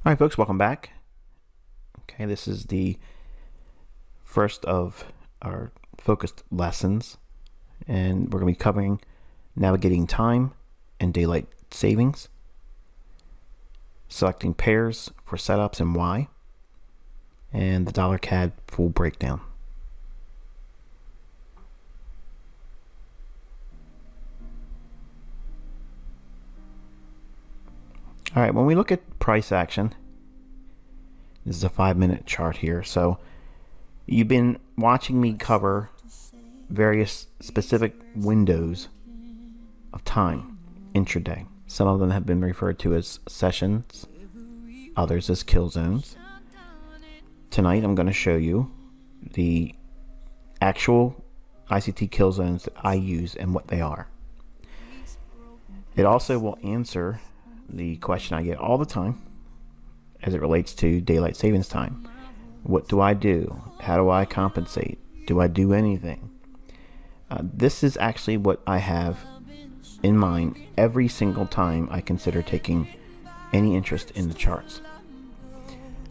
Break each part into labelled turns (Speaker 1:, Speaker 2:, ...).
Speaker 1: All right, folks, welcome back. Okay, this is the first of our focused lessons, and we're going to be covering navigating time and daylight savings, selecting pairs for setups and why, and the $CAD full breakdown. All right, when we look at price action, this is a 5-minute chart here. So you've been watching me cover various specific windows of time intraday. Some of them have been referred to as sessions, others as kill zones. Tonight I'm going to show you the actual ICT kill zones that I use and what they are. It also will answer the question I get all the time as it relates to daylight savings time. What do I do? How do I compensate? Do I do anything? This is actually what I have in mind every single time I consider taking any interest in the charts.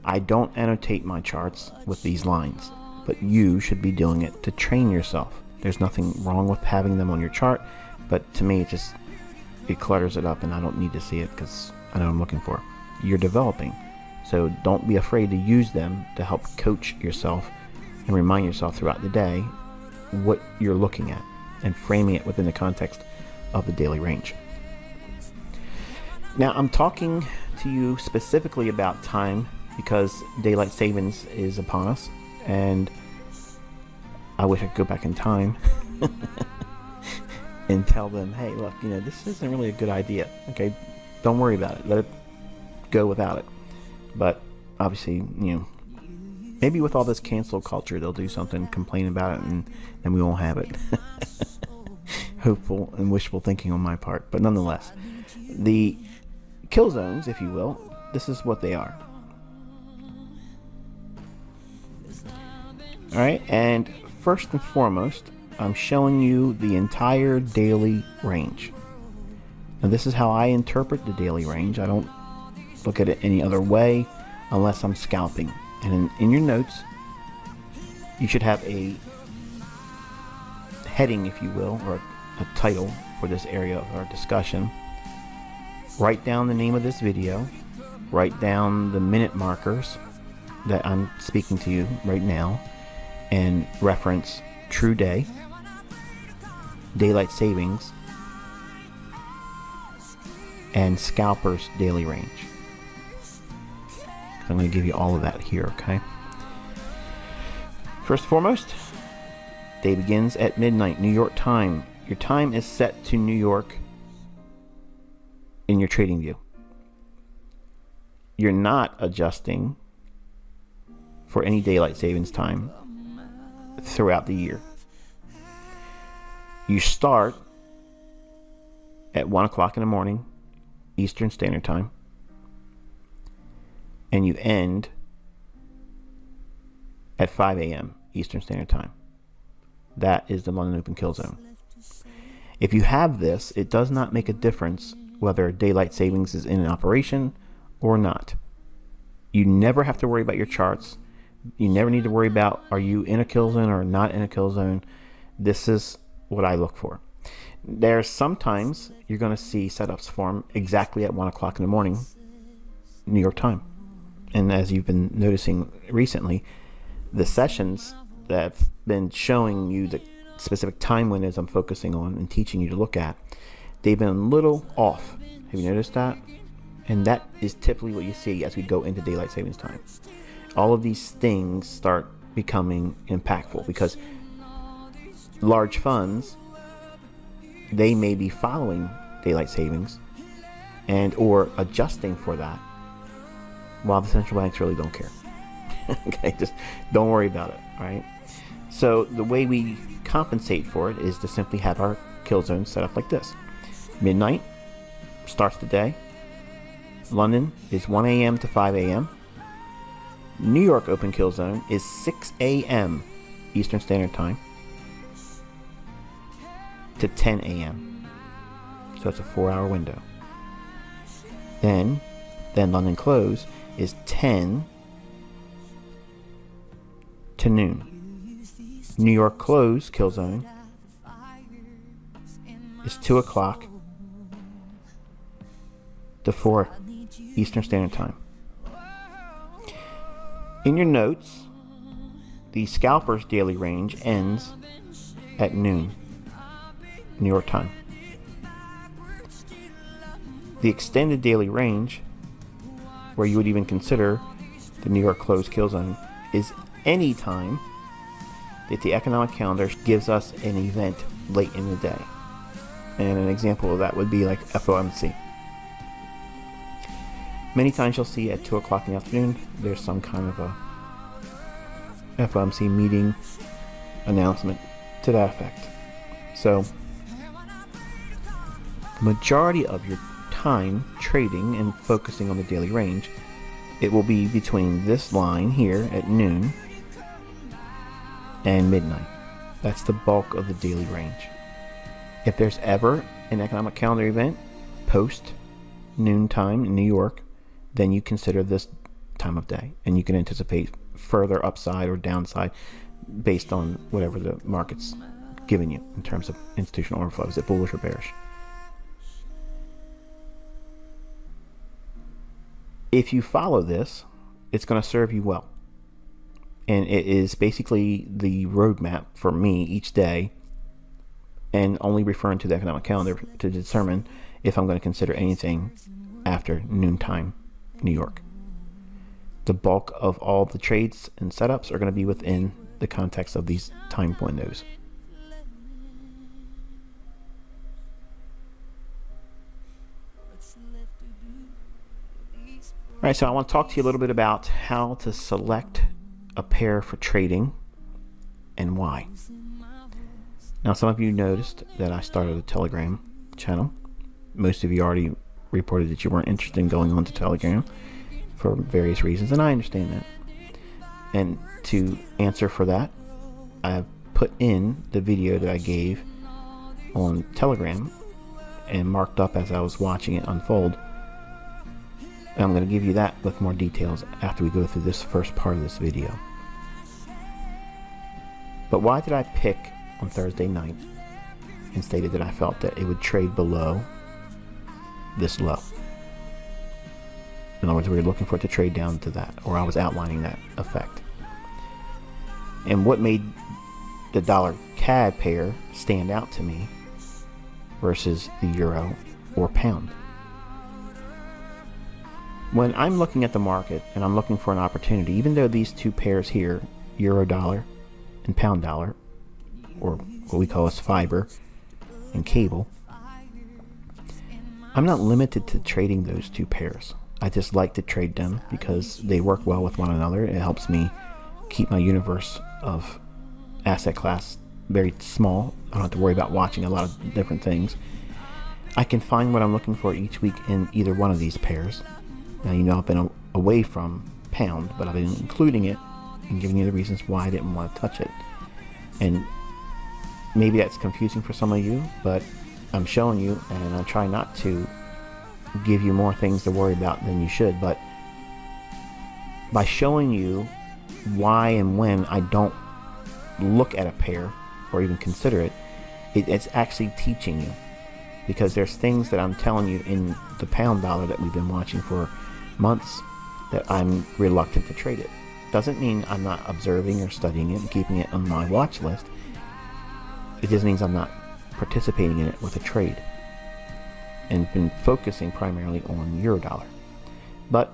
Speaker 1: I don't annotate my charts with these lines, but you should be doing it to train yourself. There's nothing wrong with having them on your chart, but to me it clutters it up and I don't need to see it because I know what I'm looking for. You're developing, so don't be afraid to use them to help coach yourself and remind yourself throughout the day what you're looking at and framing it within the context of the daily range. Now I'm talking to you specifically about time because daylight savings is upon us, and I wish I could go back in time and tell them, hey, look, this isn't really a good idea. Okay, don't worry about it. Let it go without it. But obviously, maybe with all this cancel culture, they'll do something, complain about it, and we won't have it. Hopeful and wishful thinking on my part. But nonetheless, the kill zones, if you will, this is what they are. All right, and first and foremost, I'm showing you the entire daily range. Now this is how I interpret the daily range. I don't look at it any other way unless I'm scalping. And in your notes, you should have a heading, if you will, or a title for this area of our discussion. Write down the name of this video. Write down the minute markers that I'm speaking to you right now, and reference true day, daylight savings, and scalpers daily range. I'm going to give you all of that here, okay? First and foremost, day begins at midnight, New York time. Your time is set to New York in your trading view. You're not adjusting for any daylight savings time throughout the year. You start at 1 o'clock in the morning, Eastern Standard Time, and you end at 5 a.m. Eastern Standard Time. That is the London Open Kill Zone. If you have this, it does not make a difference whether daylight savings is in operation or not. You never have to worry about your charts. You never need to worry about, are you in a kill zone or not in a kill zone? This is what I look for. There's sometimes you're going to see setups form exactly at 1 o'clock in the morning, New York time. And as you've been noticing recently, the sessions that have been showing you the specific time windows I'm focusing on and teaching you to look at, they've been a little off. Have you noticed that? And that is typically what you see as we go into daylight savings time. All of these things start becoming impactful because large funds, they may be following daylight savings and or adjusting for that, while the central banks really don't care. Okay, just don't worry about it, right? So the way we compensate for it is to simply have our kill zone set up like this. Midnight starts the day. London is 1 a.m. to 5 a.m. New York Open Kill Zone is 6 a.m. Eastern Standard Time to 10 a.m. So it's a 4-hour window. Then London Close is 10 to noon. New York close kill zone is 2 o'clock to 4 Eastern Standard Time. In your notes, the scalper's daily range ends at noon, New York time. The extended daily range, where you would even consider the New York close kill zone, is any time that the economic calendar gives us an event late in the day. And an example of that would be like FOMC. Many times you'll see at 2 o'clock in the afternoon, there's some kind of a FOMC meeting announcement to that effect. So, the majority of your time trading and focusing on the daily range, it will be between this line here at noon and midnight. That's the bulk of the daily range. If there's ever an economic calendar event post noon time in New York, then you consider this time of day, and you can anticipate further upside or downside based on whatever the market's giving you in terms of institutional order flow. Is it bullish or bearish? If you follow this, it's going to serve you well. And it is basically the roadmap for me each day, and only referring to the economic calendar to determine if I'm going to consider anything after noontime New York. The bulk of all the trades and setups are going to be within the context of these time windows. All right, so I want to talk to you a little bit about how to select a pair for trading and why. Now, some of you noticed that I started a Telegram channel. Most of you already reported that you weren't interested in going on to Telegram for various reasons, and I understand that. And to answer for that, I have put in the video that I gave on Telegram and marked up as I was watching it unfold. And I'm going to give you that with more details after we go through this first part of this video. But why did I pick on Thursday night and stated that I felt that it would trade below this low? In other words, we were looking for it to trade down to that, or I was outlining that effect. And what made the dollar CAD pair stand out to me versus the euro or pound? When I'm looking at the market and I'm looking for an opportunity, even though these two pairs here, euro dollar and pound dollar, or what we call as fiber and cable, I'm not limited to trading those two pairs. I just like to trade them because they work well with one another. It helps me keep my universe of asset class very small. I don't have to worry about watching a lot of different things. I can find what I'm looking for each week in either one of these pairs. Now, you know, I've been away from pound, but I've been including it and giving you the reasons why I didn't want to touch it. And maybe that's confusing for some of you, but I'm showing you, and I'm trying not to give you more things to worry about than you should. But by showing you why and when I don't look at a pair or even consider it, it's actually teaching you. Because there's things that I'm telling you in the pound dollar that we've been watching for months that I'm reluctant to trade it. Doesn't mean I'm not observing or studying it and keeping it on my watch list. It just means I'm not participating in it with a trade and been focusing primarily on euro dollar. But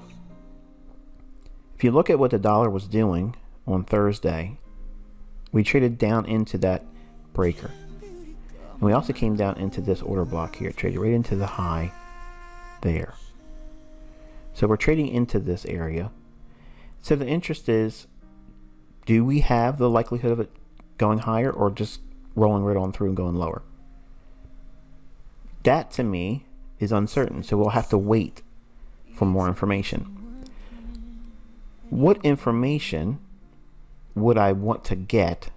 Speaker 1: if you look at what the dollar was doing on Thursday, we traded down into that breaker. And we also came down into this order block here, traded right into the high there. So we're trading into this area. So the interest is, do we have the likelihood of it going higher or just rolling right on through and going lower? That to me is uncertain, so we'll have to wait for more information. What information would I want to get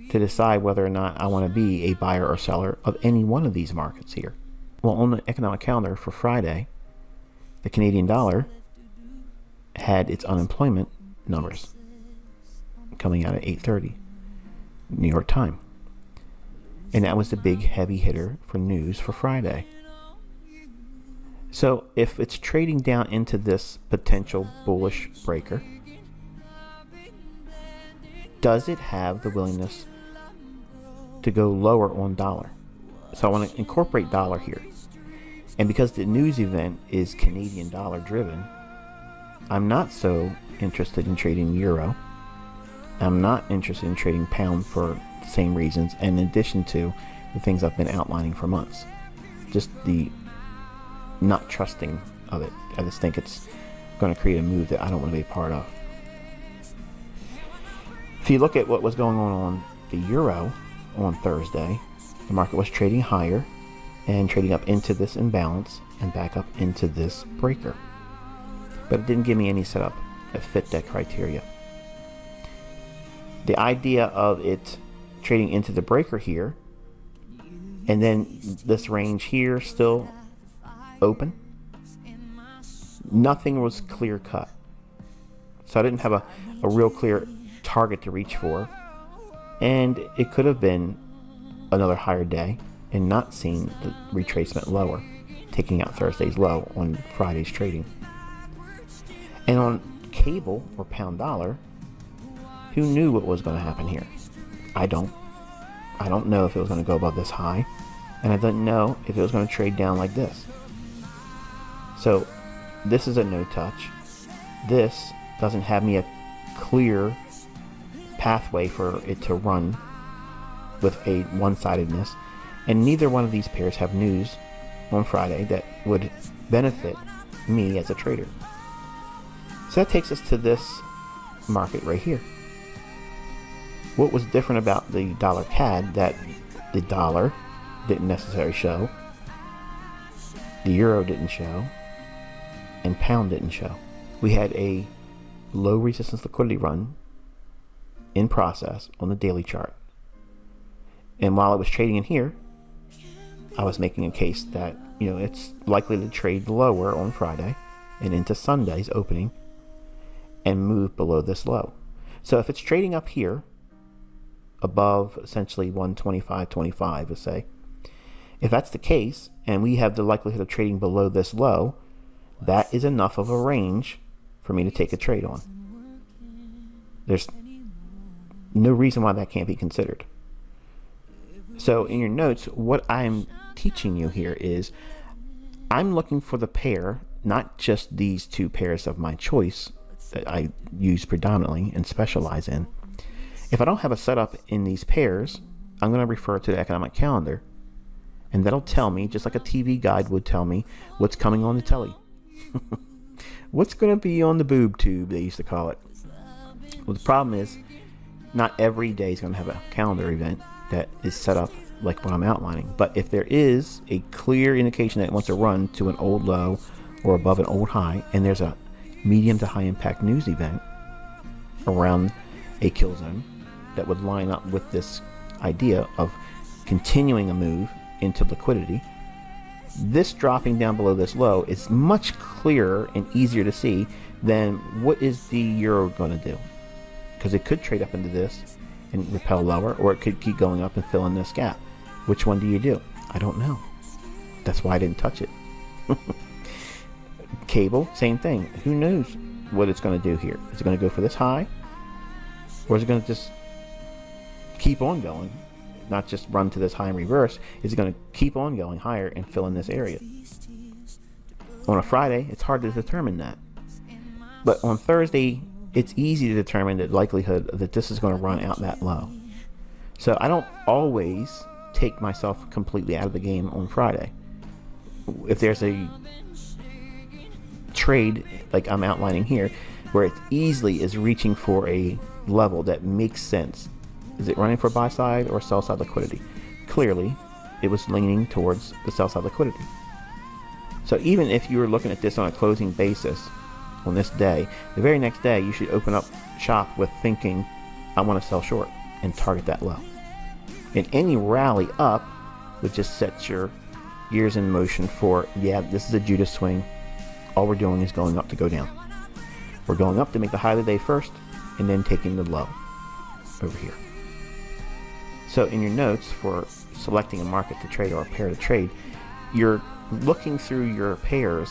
Speaker 1: to decide whether or not I want to be a buyer or seller of any one of these markets here? Well, on the economic calendar for Friday, the Canadian dollar had its unemployment numbers coming out at 8:30 New York time. And that was the big heavy hitter for news for Friday. So if it's trading down into this potential bullish breaker, does it have the willingness to go lower on dollar? So I want to incorporate dollar here. And because the news event is Canadian dollar driven, I'm not so interested in trading euro. I'm not interested in trading pound for the same reasons, and in addition to the things I've been outlining for months. Just the not trusting of it. I just think it's going to create a move that I don't want to be a part of. If you look at what was going on the euro on Thursday, the market was trading higher and trading up into this imbalance and back up into this breaker. But it didn't give me any setup that fit that criteria. The idea of it trading into the breaker here, and then this range here still open, nothing was clear cut. So I didn't have a real clear target to reach for. And it could have been another higher day and not seeing the retracement lower, taking out Thursday's low on Friday's trading. And on cable or pound dollar, who knew what was going to happen here? I don't know if it was going to go above this high, and I didn't know if it was going to trade down like this. So this is a no touch. This doesn't have me a clear pathway for it to run with a one-sidedness, and neither one of these pairs have news on Friday that would benefit me as a trader. So that takes us to this market right here. What was different about the dollar CAD that the dollar didn't necessarily show, the euro didn't show, and pound didn't show? We had a low resistance liquidity run in process on the daily chart. And while I was trading in here, I was making a case that, it's likely to trade lower on Friday and into Sunday's opening and move below this low. So if it's trading up here above essentially 125.25, let's say, if that's the case and we have the likelihood of trading below this low, that is enough of a range for me to take a trade on. There's no reason why that can't be considered. So in your notes, what I'm teaching you here is I'm looking for the pair, not just these two pairs of my choice that I use predominantly and specialize in. If I don't have a setup in these pairs, I'm going to refer to the economic calendar, and that'll tell me, just like a TV guide would tell me, what's coming on the telly. What's going to be on the boob tube, they used to call it. Well, the problem is not every day is going to have a calendar event that is set up like what I'm outlining. But if there is a clear indication that it wants to run to an old low or above an old high, and there's a medium to high impact news event around a kill zone that would line up with this idea of continuing a move into liquidity, this dropping down below this low is much clearer and easier to see than what is the euro going to do. Because it could trade up into this and repel lower, or it could keep going up and fill in this gap. Which one do you do? I don't know. That's why I didn't touch it. Cable, same thing. Who knows what it's going to do here? Is it going to go for this high? Or is it going to just keep on going? Not just run to this high in reverse. Is it going to keep on going higher and fill in this area? On a Friday, it's hard to determine that. But on Thursday, it's easy to determine the likelihood that this is going to run out that low. So I don't always take myself completely out of the game on Friday. If there's a trade like I'm outlining here, where it easily is reaching for a level that makes sense, is it running for buy side or sell side liquidity? Clearly, it was leaning towards the sell side liquidity. So even if you were looking at this on a closing basis on this day, the very next day you should open up shop with thinking, I want to sell short and target that low. And any rally up would just set your gears in motion for, yeah, this is a Judas swing. All we're doing is going up to go down. We're going up to make the high of the day first, and then taking the low over here. So in your notes for selecting a market to trade or a pair to trade, you're looking through your pairs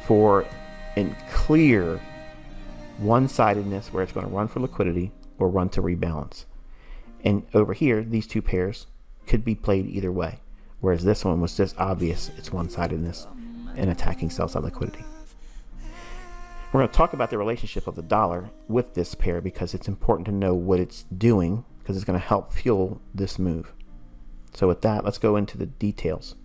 Speaker 1: for a clear one-sidedness where it's going to run for liquidity or run to rebalance. And over here, these two pairs could be played either way, whereas this one was just obvious it's one-sidedness and attacking sell-side liquidity. We're going to talk about the relationship of the dollar with this pair because it's important to know what it's doing, because it's going to help fuel this move. So with that, let's go into the details.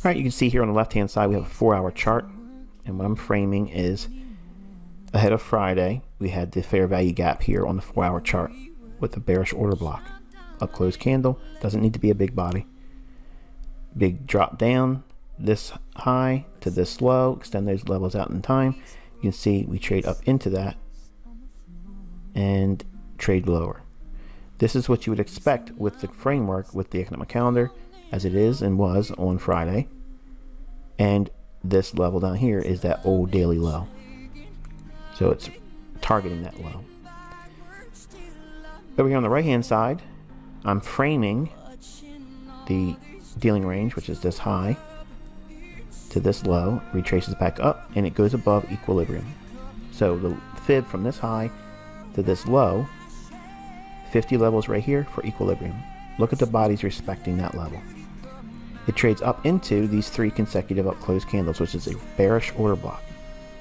Speaker 1: All right, you can see here on the left-hand side we have a 4-hour chart, and what I'm framing is ahead of Friday, we had the fair value gap here on the 4-hour chart with a bearish order block. Up close candle, doesn't need to be a big body. Big drop down, this high to this low, extend those levels out in time. You can see we trade up into that and trade lower. This is what you would expect with the framework, with the economic calendar, as it is and was on Friday. And this level down here is that old daily low. So it's targeting that low. Over here on the right hand side, I'm framing the dealing range, which is this high to this low, retraces back up, and it goes above equilibrium. So the fib from this high to this low, 50 levels right here for equilibrium. Look at the bodies respecting that level. It trades up into these 3 consecutive up close candles, which is a bearish order block.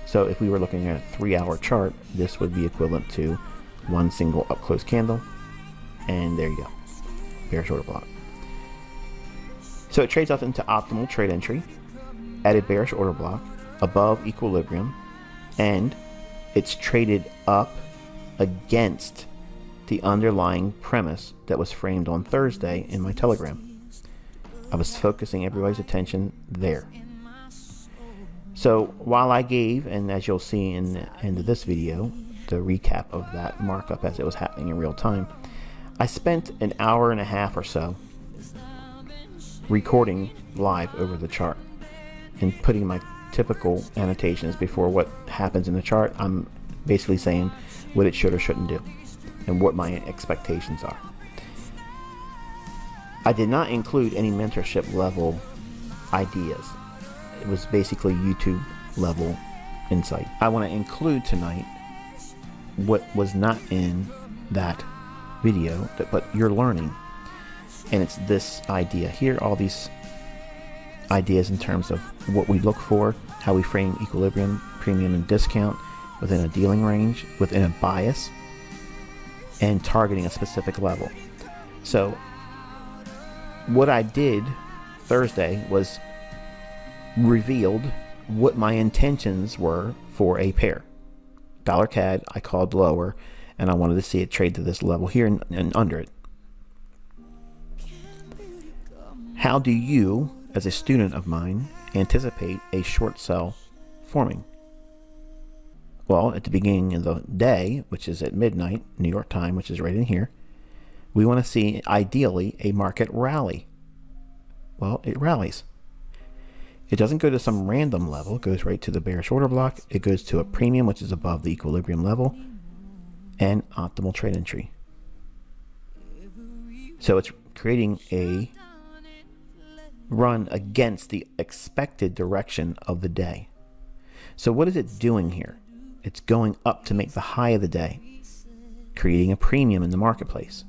Speaker 1: So if we were looking at a 3-hour chart, this would be equivalent to one single up close candle, and there you go, bearish order block. So it trades up into optimal trade entry at a bearish order block above equilibrium, and it's traded up against the underlying premise that was framed on Thursday in my Telegram. I was focusing everybody's attention there. So while I gave, and as you'll see in the end of this video, the recap of that markup as it was happening in real time, I spent an hour and a half or so recording live over the chart and putting my typical annotations before what happens in the chart. I'm basically saying what it should or shouldn't do and what my expectations are. I did not include any mentorship level ideas. It was basically YouTube level insight. I want to include tonight what was not in that video, but you're learning. And it's this idea here, all these ideas in terms of what we look for, how we frame equilibrium, premium, and discount within a dealing range, within a bias, and targeting a specific level. So what I did Thursday was revealed what my intentions were for a pair. Dollar CAD I called lower, and I wanted to see it trade to this level here and under it. How do you, as a student of mine, anticipate a short sell forming? Well, at the beginning of the day, which is at midnight, New York time, which is right in here, we want to see, ideally, a market rally. Well, it rallies. It doesn't go to some random level. It goes right to the bearish order block. It goes to a premium, which is above the equilibrium level, and optimal trade entry. So it's creating a run against the expected direction of the day. So what is it doing here? It's going up to make the high of the day, creating a premium in the marketplace.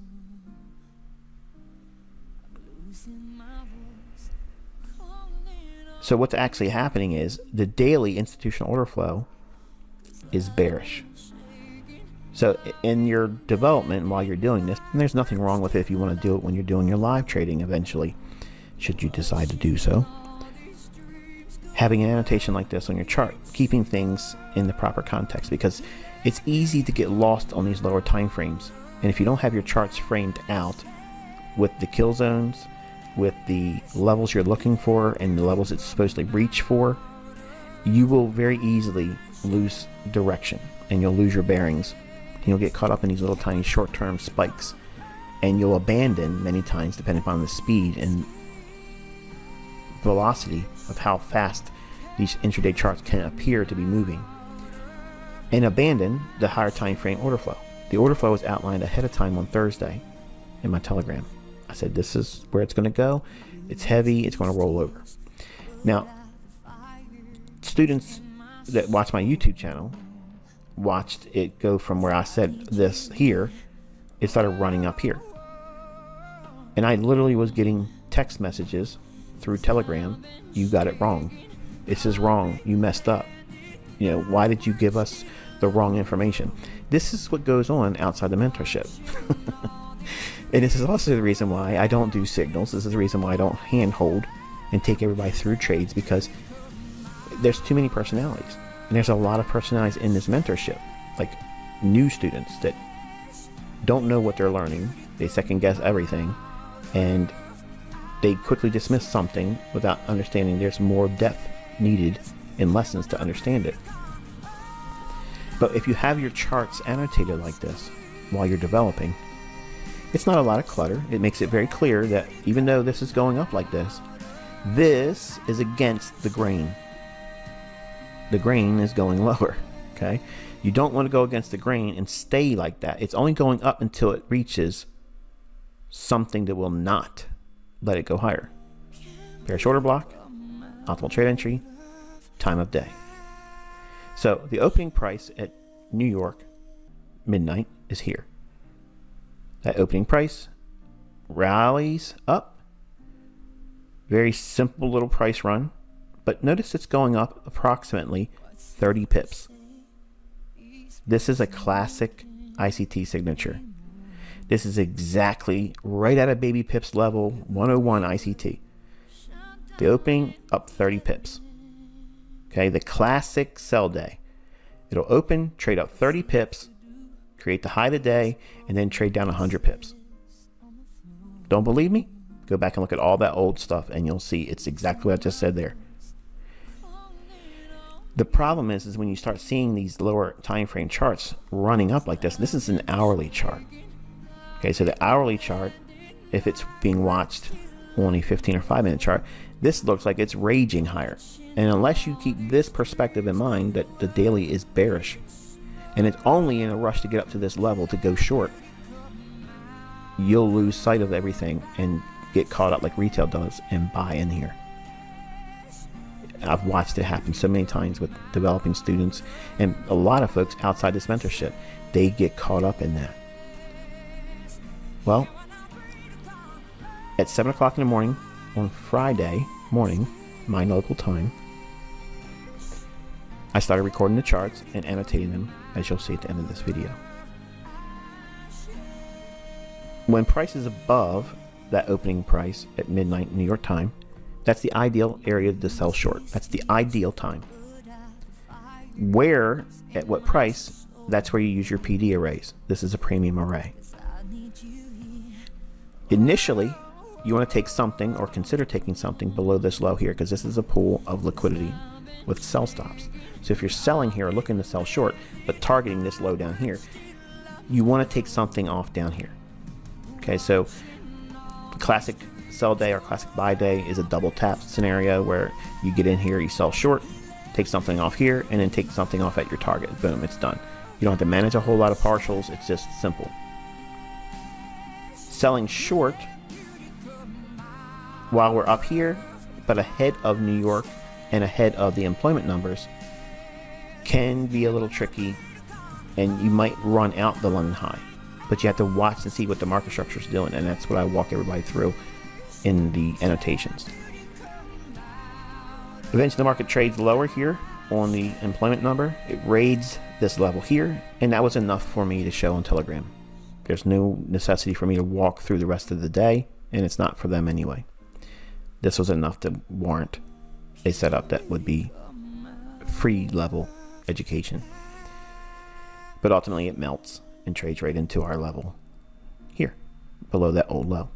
Speaker 1: So what's actually happening is the daily institutional order flow is bearish. So in your development while you're doing this, and there's nothing wrong with it if you want to do it when you're doing your live trading eventually, should you decide to do so, having an annotation like this on your chart, keeping things in the proper context, because it's easy to get lost on these lower time frames. And if you don't have your charts framed out with the kill zones, with the levels you're looking for and the levels it's supposed to reach for, you will very easily lose direction and you'll lose your bearings. You'll get caught up in these little tiny short-term spikes, and you'll abandon many times depending upon the speed and velocity of how fast these intraday charts can appear to be moving, and abandon the higher time frame order flow. The order flow was outlined ahead of time on Thursday in my Telegram. I said, this is where it's going to go. It's heavy. It's going to roll over. Now, students that watch my YouTube channel watched it go from where I said this here. It started running up here. And I literally was getting text messages through Telegram. You got it wrong. This is wrong. You messed up. You know, why did you give us the wrong information? This is what goes on outside the mentorship. And this is also the reason why I don't do signals. This is the reason why I don't handhold and take everybody through trades, because there's too many personalities. And there's a lot of personalities in this mentorship, like new students that don't know what they're learning. They second guess everything, and they quickly dismiss something without understanding there's more depth needed in lessons to understand it. But if you have your charts annotated like this while you're developing, it's not a lot of clutter. It makes it very clear that even though this is going up like this is against the grain. The grain is going lower, okay? You don't want to go against the grain and stay like that. It's only going up until it reaches something that will not let it go higher. Bearish order block, optimal trade entry, time of day. So the opening price at New York midnight is here. That opening price rallies up. Very simple little price run. But notice it's going up approximately 30 pips. This is a classic ICT signature. This is exactly right at a baby pips level 101 ICT. The opening up 30 pips. Okay, the classic sell day. It'll open, trade up 30 pips, create the high of the day, and then trade down 100 pips. Don't believe me? Go back and look at all that old stuff and you'll see it's exactly what I just said there. The problem is when you start seeing these lower time frame charts running up like this is an hourly chart. Okay, so the hourly chart, if it's being watched on a 15 or 5 minute chart, this looks like it's raging higher. And unless you keep this perspective in mind that the daily is bearish and it's only in a rush to get up to this level to go short, you'll lose sight of everything and get caught up like retail does and buy in here. I've watched it happen so many times with developing students and a lot of folks outside this mentorship. They get caught up in that. Well, at 7 o'clock in the morning on Friday morning, my local time, I started recording the charts and annotating them, as you'll see at the end of this video. When price is above that opening price at midnight New York time, that's the ideal area to sell short. That's the ideal time. Where, at what price, that's where you use your PD arrays. This is a premium array. Initially, you want to take something or consider taking something below this low here, because this is a pool of liquidity with sell stops. So if you're selling here or looking to sell short, but targeting this low down here, you want to take something off down here. Okay, so the classic sell day or classic buy day is a double tap scenario where you get in here, you sell short, take something off here, and then take something off at your target. Boom, it's done. You don't have to manage a whole lot of partials. It's just simple. Selling short while we're up here, but ahead of New York and ahead of the employment numbers, can be a little tricky, and you might run out the London high. But you have to watch and see what the market structure is doing, and that's what I walk everybody through in the annotations. Eventually the market trades lower here on the employment number. It raids this level here, and that was enough for me to show on Telegram. There's no necessity for me to walk through the rest of the day, and it's not for them anyway. This was enough to warrant a setup that would be free level education. But ultimately it melts and trades right into our level here, below that old low.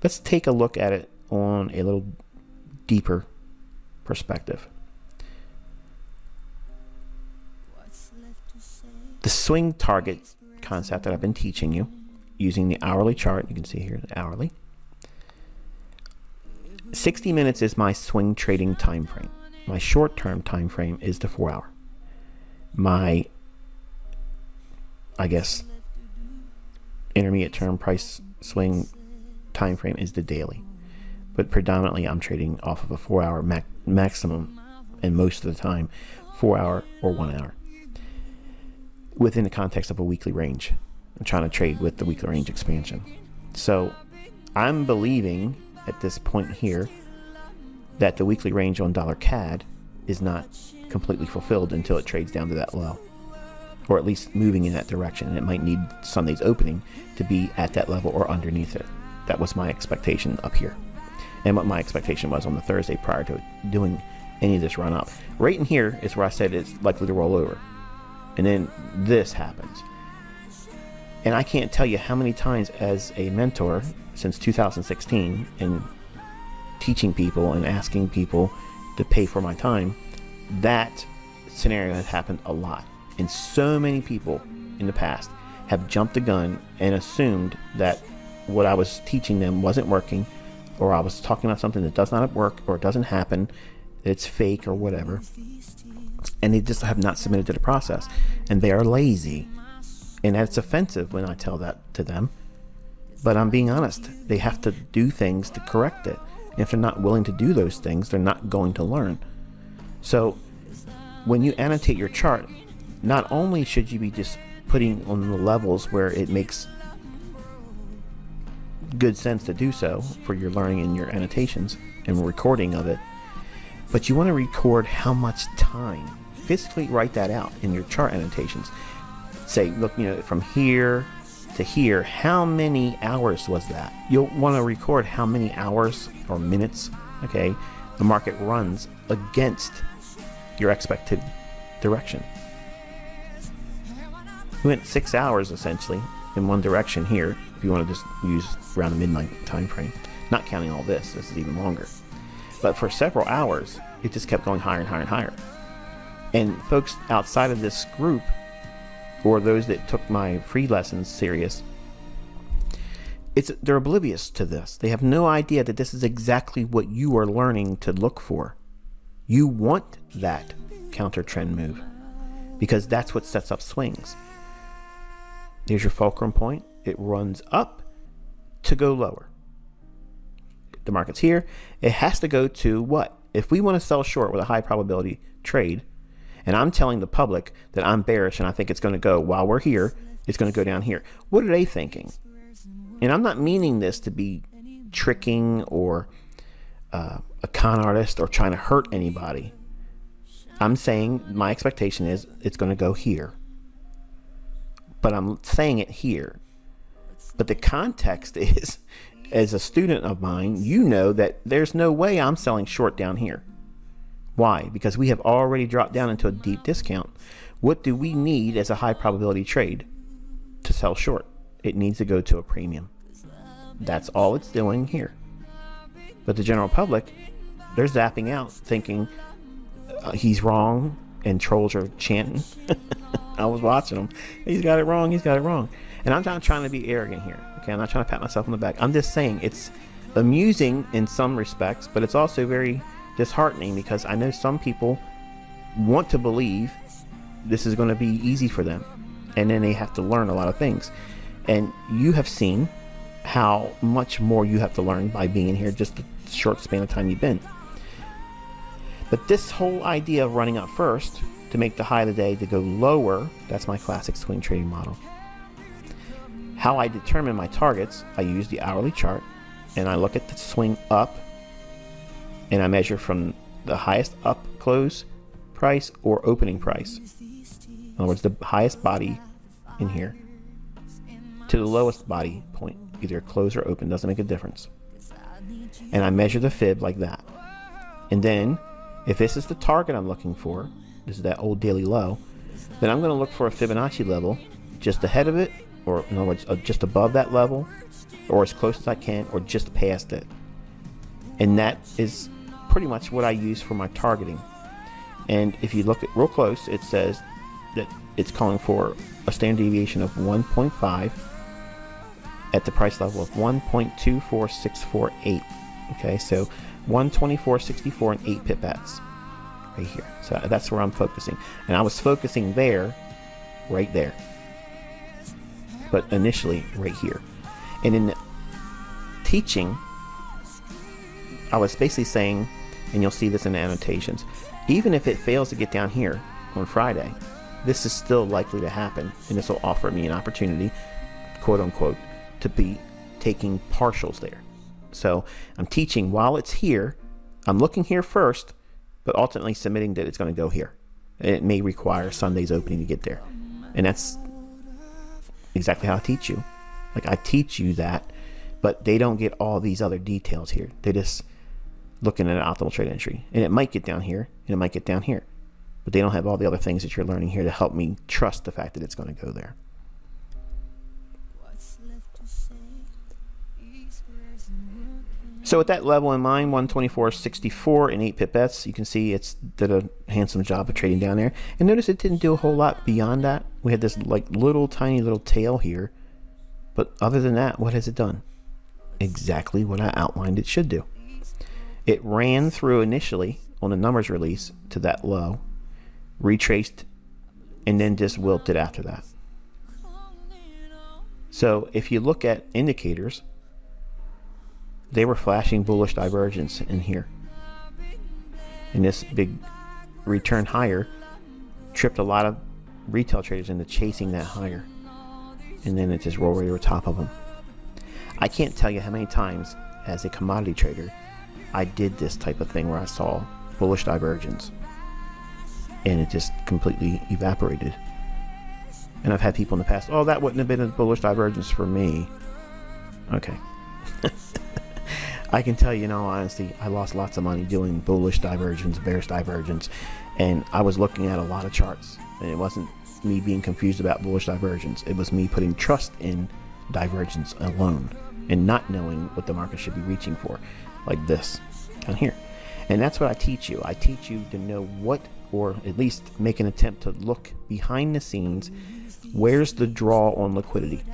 Speaker 1: Let's take a look at it on a little deeper perspective. The swing target concept that I've been teaching you using the hourly chart, you can see here the hourly. 60 minutes is my swing trading time frame. My short-term time frame is the 4 hour. My, I guess, intermediate term price swing time frame is the daily. But predominantly I'm trading off of a 4 hour maximum, and most of the time 4 hour or 1 hour within the context of a weekly range. I'm trying to trade with the weekly range expansion. So I'm believing at this point here that the weekly range on dollar CAD is not completely fulfilled until it trades down to that low, or at least moving in that direction. And it might need Sunday's opening to be at that level or underneath it. That was my expectation up here, and what my expectation was on the Thursday prior to doing any of this run up. Right in here is where I said it's likely to roll over, and then this happens. And I can't tell you how many times as a mentor since 2016 and teaching people and asking people to pay for my time, that scenario has happened a lot. And so many people in the past have jumped the gun and assumed that what I was teaching them wasn't working, or I was talking about something that does not work or doesn't happen, that it's fake or whatever. And they just have not submitted to the process. And they are lazy. And that's offensive when I tell that to them. But I'm being honest. They have to do things to correct it. And if they're not willing to do those things, they're not going to learn. So when you annotate your chart, not only should you be just putting on the levels where it makes good sense to do so for your learning and your annotations and recording of it, but you want to record how much time. Physically write that out in your chart annotations. Say, look, from here to here, how many hours was that? You'll want to record how many hours or minutes, okay, the market runs against your expected direction. We went 6 hours essentially in one direction here, if you want to just use around the midnight time frame, not counting all this is even longer. But for several hours, it just kept going higher and higher and higher. And folks outside of this group, or those that took my free lessons serious, they're oblivious to this. They have no idea that this is exactly what you are learning to look for. You want that counter trend move because that's what sets up swings. Here's your fulcrum point. It runs up to go lower. The market's here. It has to go to what? If we want to sell short with a high probability trade, and I'm telling the public that I'm bearish and I think it's going to go while we're here, it's going to go down here. What are they thinking? And I'm not meaning this to be tricking or a con artist or trying to hurt anybody. I'm saying my expectation is it's going to go here. But I'm saying it here. But the context is, as a student of mine, you know that there's no way I'm selling short down here. Why? Because we have already dropped down into a deep discount. What do we need as a high probability trade to sell short? It needs to go to a premium. That's all it's doing here. But the general public, they're zapping out thinking he's wrong, and trolls are chanting. I was watching them. He's got it wrong. He's got it wrong. And I'm not trying to be arrogant here. Okay, I'm not trying to pat myself on the back. I'm just saying it's amusing in some respects, but it's also very disheartening because I know some people want to believe this is going to be easy for them, and then they have to learn a lot of things. And you have seen how much more you have to learn by being in here just the short span of time you've been. But this whole idea of running up first to make the high of the day to go lower, that's my classic swing trading model. How I determine my targets, I use the hourly chart and I look at the swing up and I measure from the highest up close price or opening price. In other words, the highest body in here to the lowest body point, either close or open, doesn't make a difference. And I measure the fib like that. And then if this is the target I'm looking for, this is that old daily low, then I'm going to look for a Fibonacci level just ahead of it, or in other words, just above that level, or as close as I can, or just past it. And that is pretty much what I use for my targeting. And if you look at real close, it says that it's calling for a standard deviation of 1.5 at the price level of 1.24648. Okay, so 124.64 and 8 pipettes right here. So that's where I'm focusing. And I was focusing there, right there. But initially right here. And in teaching, I was basically saying, and you'll see this in the annotations, even if it fails to get down here on Friday, this is still likely to happen, and this will offer me an opportunity, quote unquote, to be taking partials there. So I'm teaching while it's here. I'm looking here first, but ultimately submitting that it's going to go here. And it may require Sunday's opening to get there. And that's exactly how I teach you. Like, I teach you that, but they don't get all these other details here. They just looking at an optimal trade entry. And it might get down here, and it might get down here. But they don't have all the other things that you're learning here to help me trust the fact that it's going to go there. So with that level in mind, 124.64 and 8 pipettes, you can see it's did a handsome job of trading down there. And notice it didn't do a whole lot beyond that. We had this like tiny little tail here. But other than that, what has it done? Exactly what I outlined it should do. It ran through initially on the numbers release to that low, retraced, and then just wilted after that. So if you look at indicators, they were flashing bullish divergence in here. And this big return higher tripped a lot of retail traders into chasing that higher. And then it just rolled right over top of them. I can't tell you how many times as a commodity trader I did this type of thing where I saw bullish divergence and it just completely evaporated. And I've had people in the past, oh, that wouldn't have been a bullish divergence for me. Okay. I can tell you in all honesty, I lost lots of money doing bullish divergence, bearish divergence, and I was looking at a lot of charts, and it wasn't me being confused about bullish divergence. It was me putting trust in divergence alone and not knowing what the market should be reaching for, like this down here. And that's what I teach you. I teach you to know what, or at least make an attempt to look behind the scenes. Where's the draw on liquidity?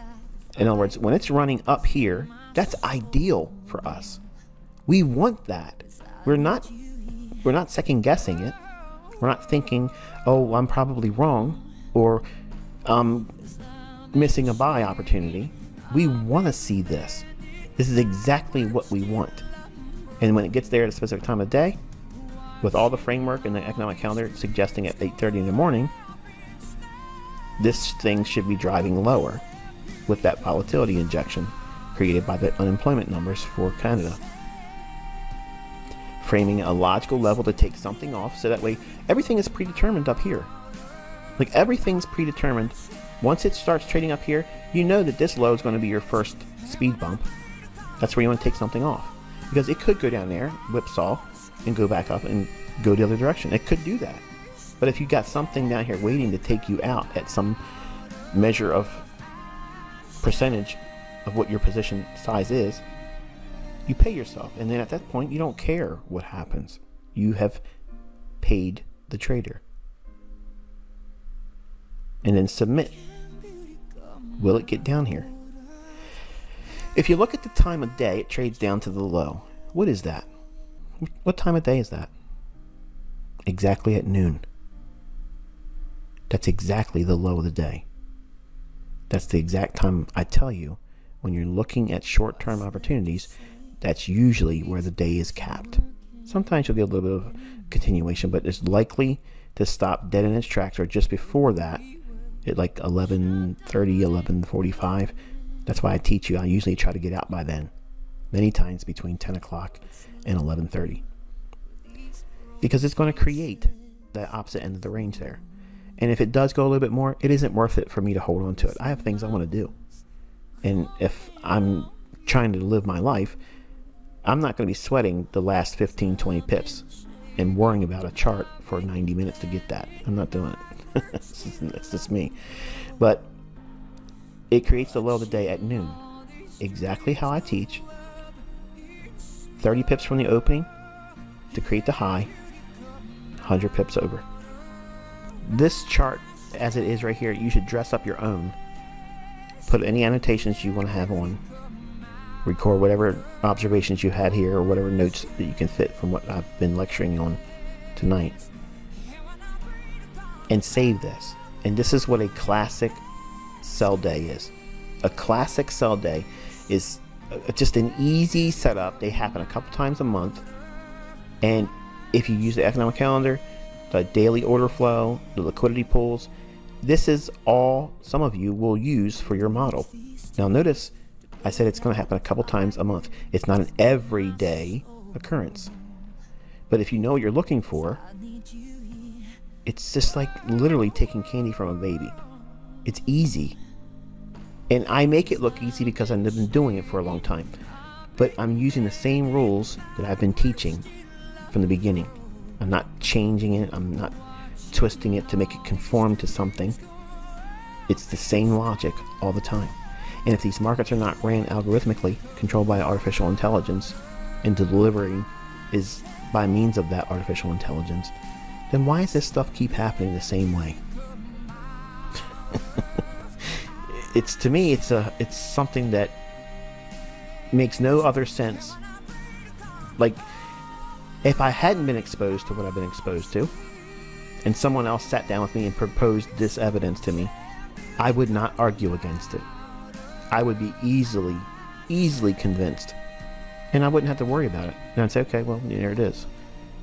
Speaker 1: In other words, when it's running up here, that's ideal for us. We want that. We're not second guessing it. We're not thinking, oh, I'm probably wrong, or missing a buy opportunity. We want to see this. This is exactly what we want. And when it gets there at a specific time of day, with all the framework and the economic calendar suggesting at 8:30 in the morning, this thing should be driving lower with that volatility injection created by the unemployment numbers for Canada. Framing a logical level to take something off so that way everything is predetermined up here. Like, everything's predetermined. Once it starts trading up here, you know that this low is going to be your first speed bump. That's where you want to take something off. Because it could go down there, whipsaw, and go back up and go the other direction. It could do that. But if you got something down here waiting to take you out at some measure of percentage of what your position size is, you pay yourself. And then at that point, you don't care what happens. You have paid the trader. And then submit. Will it get down here? If you look at the time of day, it trades down to the low. What is that? What time of day is that? Exactly at noon. That's exactly the low of the day. That's the exact time I tell you when you're looking at short-term opportunities, that's usually where the day is capped. Sometimes you'll get a little bit of continuation, but it's likely to stop dead in its tracks or just before that at like 11:30, 11:45. That's why I teach you. I usually try to get out by then, many times between 10 o'clock and 11:30, because it's going to create the opposite end of the range there. And if it does go a little bit more, it isn't worth it for me to hold on to it. I have things I want to do. And if I'm trying to live my life, I'm not going to be sweating the last 15, 20 pips and worrying about a chart for 90 minutes to get that. I'm not doing it. It's just me. But it creates the low of the day at noon. Exactly how I teach. 30 pips from the opening to create the high. 100 pips over. This chart, as it is right here, you should dress up your own. Put any annotations you want to have on. record whatever observations you had here or whatever notes that you can fit from what I've been lecturing on tonight, and save this. And this is what a classic sell day is. A classic sell day is just an easy setup. They happen a couple times a month, and if you use the economic calendar, the daily order flow, the liquidity pools, this is all some of you will use for your model. Now notice I said it's going to happen a couple times a month. It's not an everyday occurrence. But if you know what you're looking for, it's just like literally taking candy from a baby. It's easy. And I make it look easy because I've been doing it for a long time. But I'm using the same rules that I've been teaching from the beginning. I'm not changing it. I'm not twisting it to make it conform to something. It's the same logic all the time. And if these markets are not ran algorithmically, controlled by artificial intelligence, and delivering is by means of that artificial intelligence, then why does this stuff keep happening the same way? To me, it's something that makes no other sense. Like, if I hadn't been exposed to what I've been exposed to, and someone else sat down with me and proposed this evidence to me, I would not argue against it. I would be easily convinced, and I wouldn't have to worry about it. And I'd say, okay, well, there it is.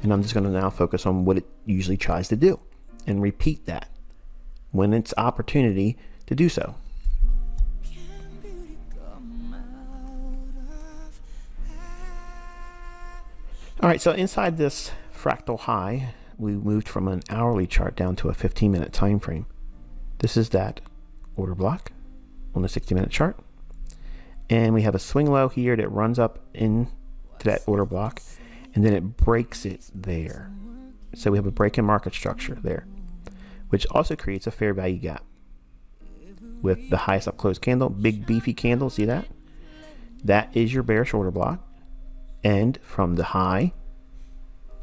Speaker 1: And I'm just going to now focus on what it usually tries to do and repeat that when it's opportunity to do so. All right, so inside this fractal high, we moved from an hourly chart down to a 15-minute time frame. This is that order block on the 60-minute chart. And we have a swing low here that runs up into that order block, and then it breaks it there. So we have a break in market structure there, which also creates a fair value gap with the highest up close candle, big beefy candle. See that? That is your bearish order block. And from the high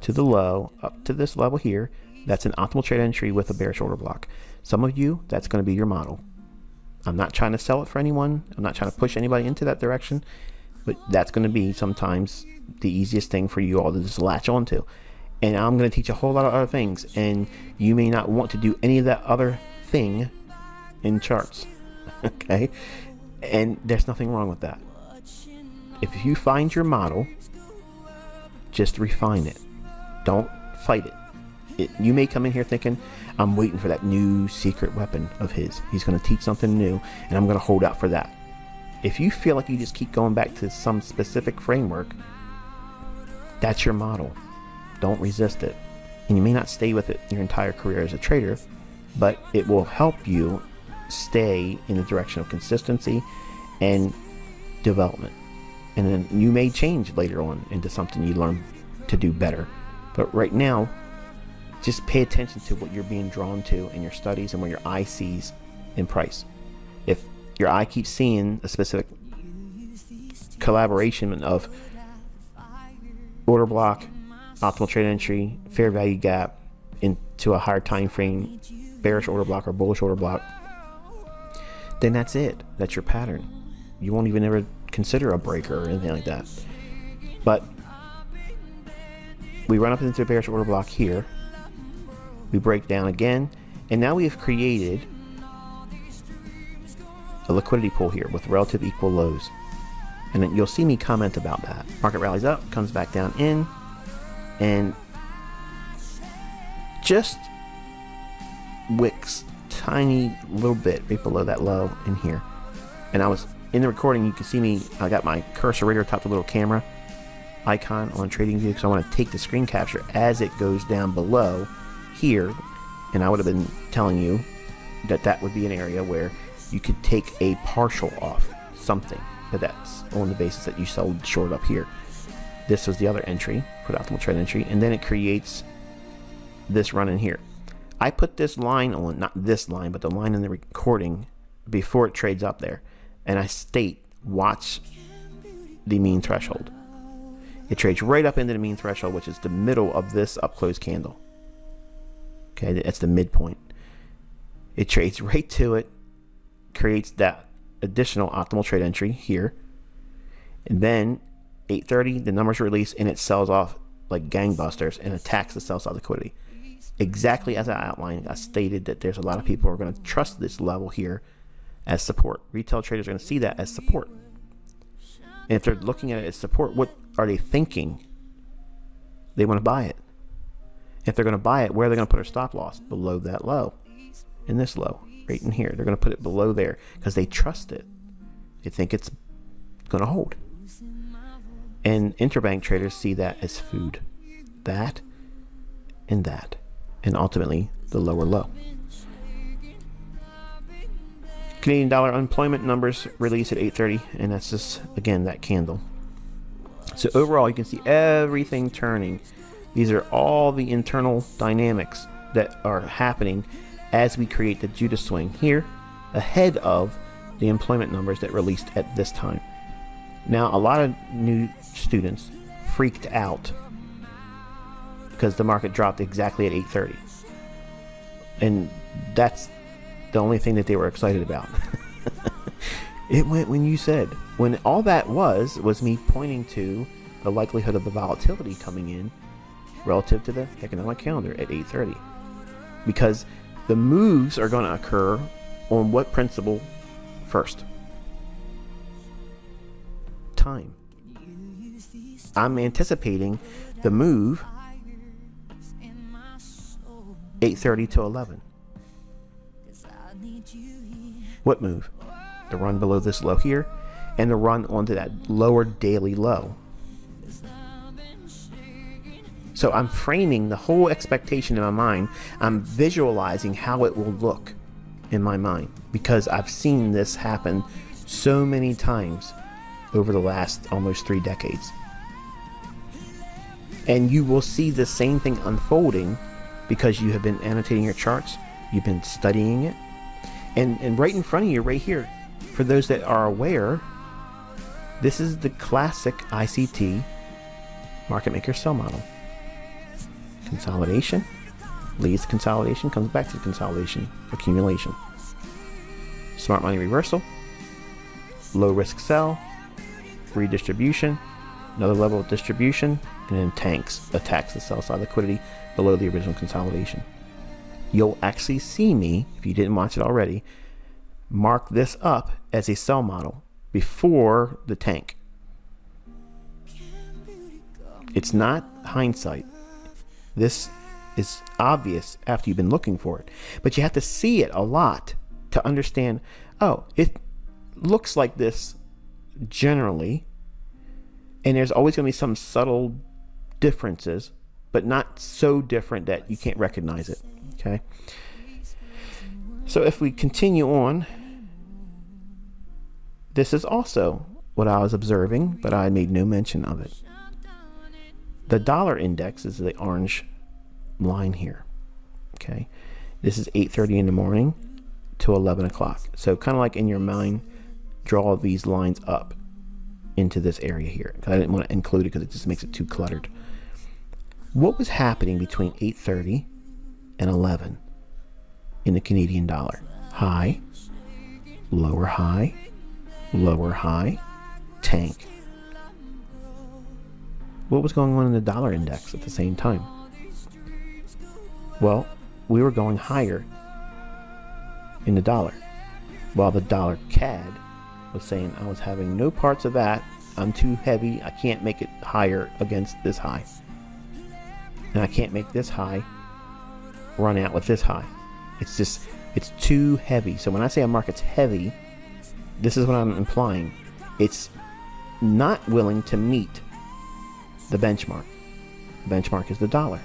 Speaker 1: to the low up to this level here, that's an optimal trade entry with a bearish order block. Some of you, that's going to be your model. I'm not trying to sell it for anyone. I'm not trying to push anybody into that direction, but that's going to be sometimes the easiest thing for you all to just latch onto. And I'm going to teach a whole lot of other things, and you may not want to do any of that other thing in charts. Okay? And there's nothing wrong with that. If you find your model, just refine it. Don't fight it. You may come in here thinking, I'm waiting for that new secret weapon of his. He's going to teach something new, and I'm going to hold out for that. If you feel like you just keep going back to some specific framework, that's your model. Don't resist it. And you may not stay with it your entire career as a trader, but it will help you stay in the direction of consistency and development. And then you may change later on into something you learn to do better. But right now, just pay attention to what you're being drawn to in your studies and what your eye sees in price. If your eye keeps seeing a specific collaboration of order block, optimal trade entry, fair value gap into a higher time frame, bearish order block or bullish order block, then that's it. That's your pattern. You won't even ever consider a breaker or anything like that. But we run up into a bearish order block here. We break down again, and now we have created a liquidity pool here with relative equal lows. And then you'll see me comment about that. Market rallies up, comes back down in, and just wicks tiny little bit right below that low in here. And I was in the recording, you can see me, I got my cursor right atop the little camera icon on TradingView because I want to take the screen capture as it goes down below here, and I would have been telling you that that would be an area where you could take a partial off something, but that's on the basis that you sold short up here. This was the other entry for the optimal trade entry, and then it creates this run in here. I put this line on, not this line, but the line in the recording before it trades up there, and I state, watch the mean threshold. It trades right up into the mean threshold, which is the middle of this up close candle. Okay, that's the midpoint. It trades right to it, creates that additional optimal trade entry here, And then 8:30, the numbers release and it sells off like gangbusters and attacks the sell side liquidity. Exactly as I outlined, I stated that there's a lot of people who are going to trust this level here as support. Retail traders are going to see that as support. And if they're looking at it as support, what are they thinking? They want to buy it. If they're going to buy it, where are they going to put their stop loss? Below that low. In this low, right in here. They're going to put it below there because they trust it. They think it's going to hold. And interbank traders see that as food. That and that. And ultimately, the lower low. Canadian dollar unemployment numbers released at 8:30, and that's just, again, that candle. So overall, you can see everything turning. These are all the internal dynamics that are happening as we create the Judas swing here, ahead of the employment numbers that released at this time. Now, a lot of new students freaked out because the market dropped exactly at 8:30. And that's the only thing that they were excited about. It went when you said. When all that was me pointing to the likelihood of the volatility coming in relative to the economic calendar at 8:30. Because the moves are going to occur on what principle first? Time. I'm anticipating the move 8:30 to 11. What move? The run below this low here and the run onto that lower daily low. So I'm framing the whole expectation in my mind. I'm visualizing how it will look in my mind because I've seen this happen so many times over the last almost 3 decades. And you will see the same thing unfolding because you have been annotating your charts, you've been studying it, and right in front of you, right here, for those that are aware, this is the classic ICT market maker sell model. Consolidation leads to consolidation, comes back to consolidation, accumulation. Smart money reversal, low risk sell, redistribution, another level of distribution, and then attacks the sell side liquidity below the original consolidation. You'll actually see me, if you didn't watch it already, mark this up as a sell model before the tank. It's not hindsight. This is obvious after you've been looking for it, but you have to see it a lot to understand, oh, it looks like this generally, and there's always going to be some subtle differences, but not so different that you can't recognize it. Okay. So if we continue on, this is also what I was observing, but I made no mention of it. The dollar index is the orange line here. Okay. This is 8:30 in the morning to 11 o'clock. So kind of like in your mind, draw these lines up into this area here. I didn't want to include it because it just makes it too cluttered. What was happening between 8:30 and 11 in the Canadian dollar? High, lower high, lower high, tank. What was going on in the dollar index at the same time? Well, we were going higher in the dollar, while the dollar CAD was saying I was having no parts of that. I'm too heavy. I can't make it higher against this high. And I can't make this high run out with this high. It's too heavy. So when I say a market's heavy, this is what I'm implying. It's not willing to meet the benchmark. The benchmark is the dollar.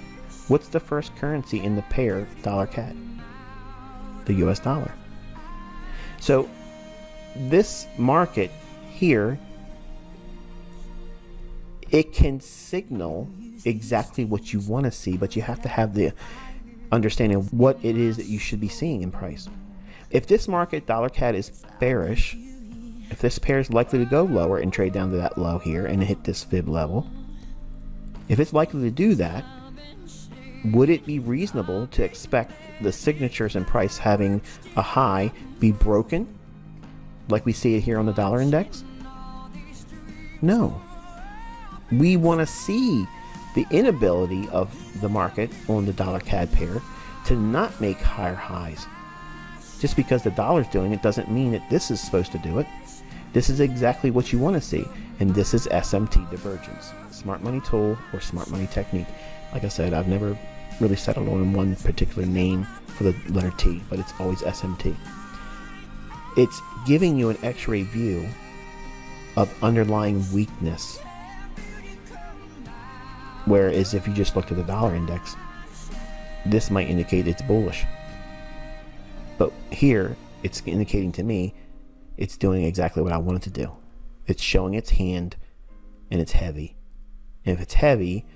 Speaker 1: What's the first currency in the pair dollar CAD? The US dollar. So this market here, it can signal exactly what you want to see, but you have to have the understanding of what it is that you should be seeing in price. If this market dollar CAD is bearish, if this pair is likely to go lower and trade down to that low here and hit this fib level, if it's likely to do that, would it be reasonable to expect the signatures in price having a high be broken like we see it here on the dollar index? No. We want to see the inability of the market on the dollar CAD pair to not make higher highs. Just because the dollar's doing it doesn't mean that this is supposed to do it. This is exactly what you want to see. And this is SMT divergence, smart money tool or smart money technique. Like I said, I've never really settled on one particular name for the letter T, but it's always SMT. It's giving you an x-ray view of underlying weakness. Whereas if you just looked at the dollar index, this might indicate it's bullish. But here, it's indicating to me it's doing exactly what I want it to do. It's showing its hand, and it's heavy. And if it's heavy,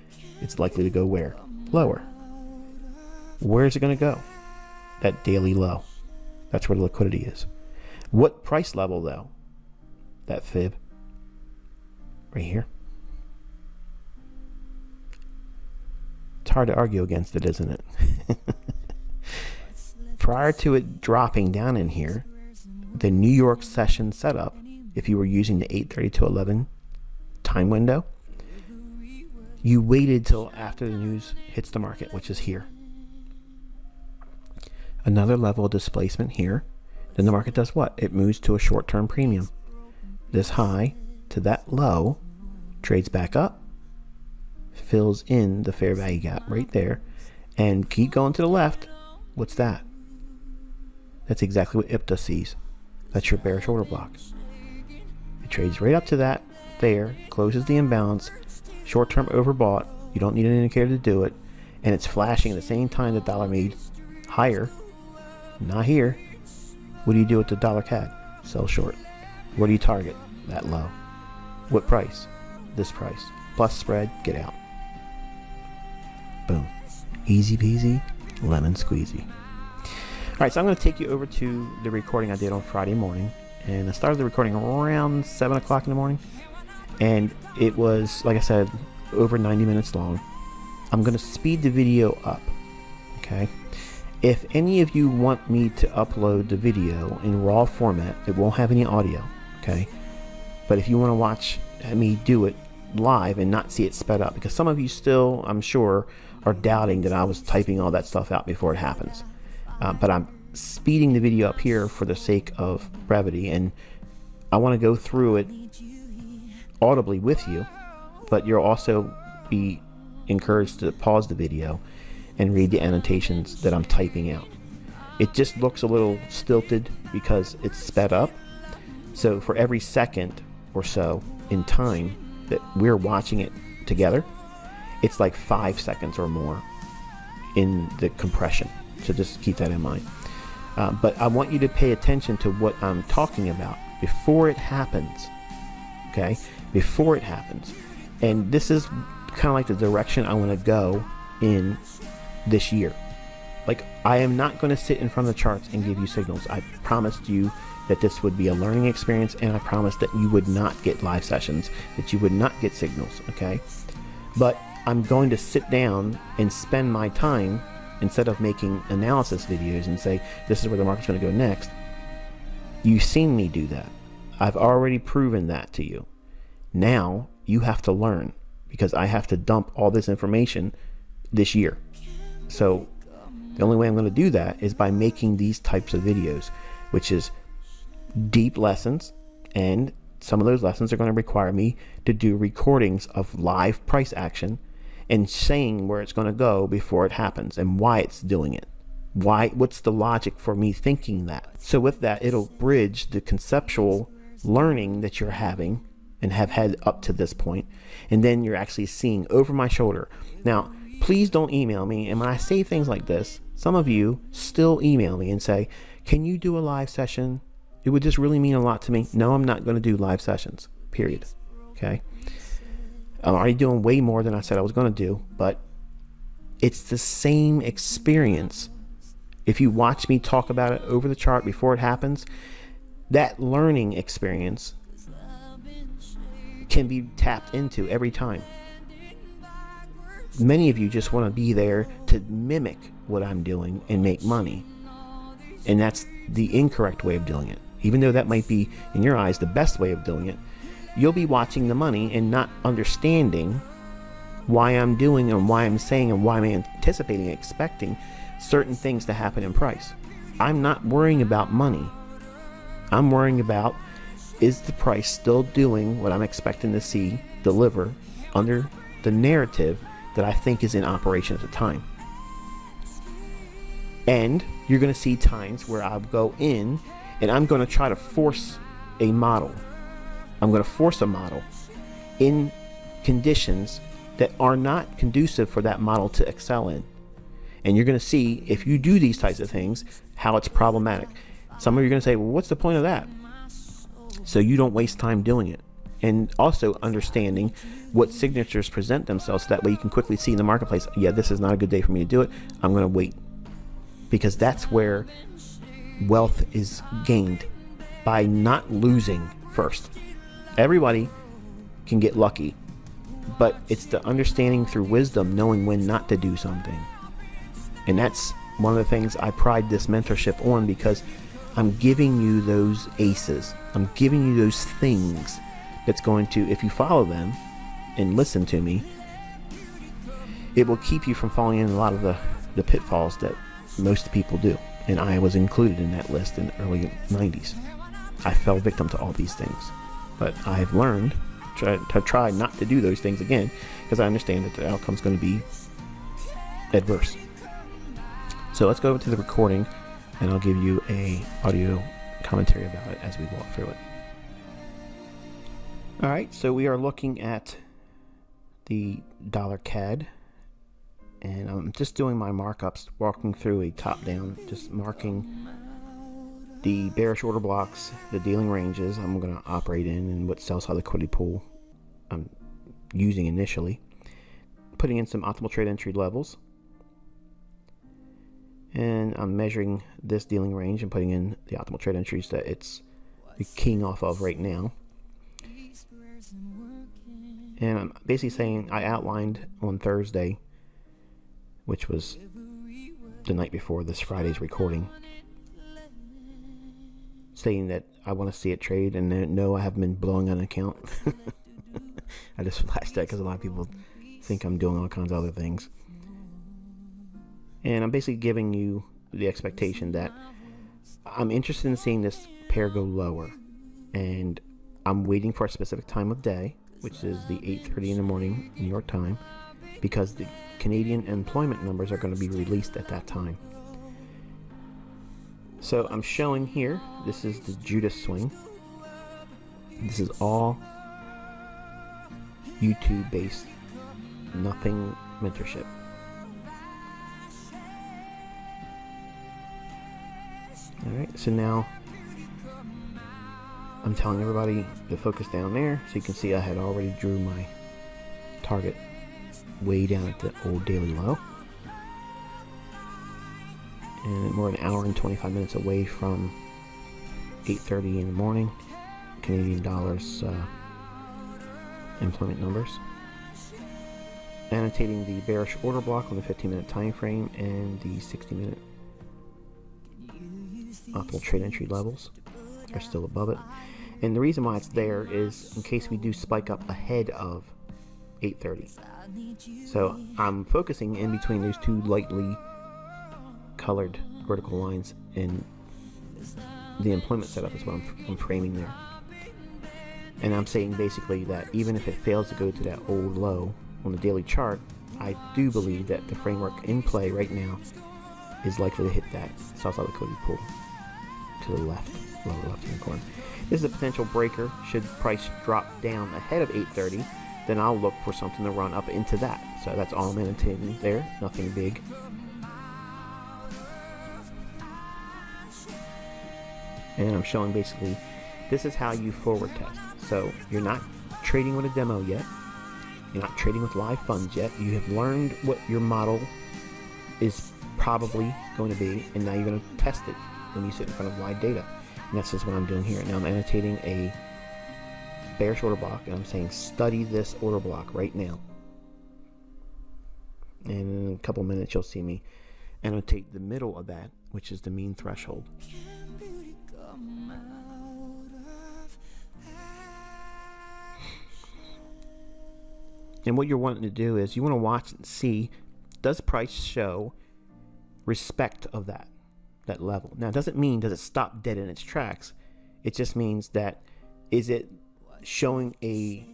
Speaker 1: it's likely to go where? Lower. Where's it going to go? That daily low. That's where the liquidity is. What price level, though? That fib. Right here. It's hard to argue against it, isn't it? Prior to it dropping down in here, the New York session setup, if you were using the 8:30 to 11 time window, you waited till after the news hits the market, which is here. Another level of displacement here. Then the market does what? It moves to a short-term premium. This high to that low trades back up, fills in the fair value gap right there, and keep going to the left. What's that? That's exactly what IPTA sees. That's your bearish order block. It trades right up to that there, closes the imbalance, short-term overbought. You don't need an indicator to do it, and it's flashing at the same time the dollar made higher. Not here. What do you do with the dollar CAD? Sell short. What do you target? That low. What price? This price. Plus spread, get out. Boom. Easy peasy, lemon squeezy. Alright, so I'm going to take you over to the recording I did on Friday morning. And I started the recording around 7 o'clock in the morning. And it was, like I said, over 90 minutes long. I'm going to speed the video up. Okay? If any of you want me to upload the video in raw format, it won't have any audio. Okay? But if you want to watch me do it live and not see it sped up, because some of you still, I'm sure, are doubting that I was typing all that stuff out before it happens. But I'm speeding the video up here for the sake of brevity, and I want to go through it audibly with you, but you'll also be encouraged to pause the video and read the annotations that I'm typing out. It just looks a little stilted because it's sped up. So for every second or so in time that we're watching it together, it's like 5 seconds or more in the compression. So just keep that in mind. But I want you to pay attention to what I'm talking about before it happens. Okay? Before it happens. And this is kind of like the direction I want to go in this year. Like, I am not going to sit in front of the charts and give you signals. I promised you that this would be a learning experience, and I promised that you would not get live sessions, that you would not get signals, okay? But I'm going to sit down and spend my time, instead of making analysis videos and say, this is where the market's going to go next. You've seen me do that. I've already proven that to you. Now you have to learn, because I have to dump all this information this year. So the only way I'm going to do that is by making these types of videos, which is deep lessons, and some of those lessons are going to require me to do recordings of live price action and saying where it's going to go before it happens and why it's doing it. What's the logic for me thinking that? So with that, it'll bridge the conceptual learning that you're having and have had up to this point, and then you're actually seeing over my shoulder. Now, please don't email me, and when I say things like this, some of you still email me and say, can you do a live session? It would just really mean a lot to me. No, I'm not going to do live sessions, period. Okay? I'm already doing way more than I said I was going to do, but it's the same experience. If you watch me talk about it over the chart before it happens, that learning experience can be tapped into every time. Many of you just want to be there to mimic what I'm doing and make money. And that's the incorrect way of doing it. Even though that might be, in your eyes, the best way of doing it, you'll be watching the money and not understanding why I'm doing and why I'm saying and why I'm anticipating, expecting certain things to happen in price. I'm not worrying about money. I'm worrying about, is the price still doing what I'm expecting to see deliver under the narrative that I think is in operation at the time. And you're going to see times where I'll go in and I'm going to try to force a model. I'm going to force a model in conditions that are not conducive for that model to excel in. And you're going to see, if you do these types of things, how it's problematic. Some of you are going to say, well, what's the point of that? So you don't waste time doing it. And also understanding what signatures present themselves, so that way you can quickly see in the marketplace, yeah, this is not a good day for me to do it. I'm going to wait. Because that's where wealth is gained, by not losing first. Everybody can get lucky, but it's the understanding through wisdom, knowing when not to do something. And that's one of the things I pride this mentorship on, because I'm giving you those aces. I'm giving you those things that's going to, if you follow them and listen to me, it will keep you from falling in a lot of the pitfalls that most people do. And I was included in that list in the early 90s. I fell victim to all these things. But I've learned to try not to do those things again, because I understand that the outcome's going to be adverse. So let's go over to the recording, and I'll give you a audio commentary about it as we walk through it. All right, so we are looking at the dollar CAD, and I'm just doing my markups, walking through a top-down, just marking the bearish order blocks, the dealing ranges I'm going to operate in, and what sell-side liquidity pool I'm using initially, putting in some optimal trade entry levels, and I'm measuring this dealing range and putting in the optimal trade entries that it's keying off of right now. And I'm basically saying, I outlined on Thursday, which was the night before this Friday's recording, saying that I want to see it trade, and no, I haven't been blowing an account. I just flashed that because a lot of people think I'm doing all kinds of other things. And I'm basically giving you the expectation that I'm interested in seeing this pair go lower, and I'm waiting for a specific time of day, which is the 8:30 in the morning New York time, because the Canadian employment numbers are going to be released at that time. So I'm showing here, this is the Judas swing. This is all YouTube based, nothing mentorship. Alright, so now I'm telling everybody to focus down there, so you can see I had already drew my target way down at the old daily low. And we're an hour and 25 minutes away from 8:30 in the morning, Canadian dollars employment numbers. Annotating the bearish order block on the 15-minute time frame and the 60-minute optimal trade entry levels are still above it. And the reason why it's there is in case we do spike up ahead of 8:30. So I'm focusing in between those two lightly colored vertical lines, and the employment setup is what I'm framing there. And I'm saying basically that even if it fails to go to that old low on the daily chart, I do believe that the framework in play right now is likely to hit that sell-side liquidity pool to the left, lower left-hand corner. This is a potential breaker. Should price drop down ahead of 8:30, then I'll look for something to run up into that. So that's all I'm annotating there, nothing big. And I'm showing basically, this is how you forward test. So you're not trading with a demo yet. You're not trading with live funds yet. You have learned what your model is probably going to be, and now you're going to test it when you sit in front of live data. And that's just what I'm doing here. Now I'm annotating a bearish order block, and I'm saying study this order block right now. And in a couple minutes you'll see me annotate the middle of that, which is the mean threshold. And what you're wanting to do is you want to watch and see, does price show respect of that level? Now, it doesn't mean does it stop dead in its tracks. It just means that is it showing a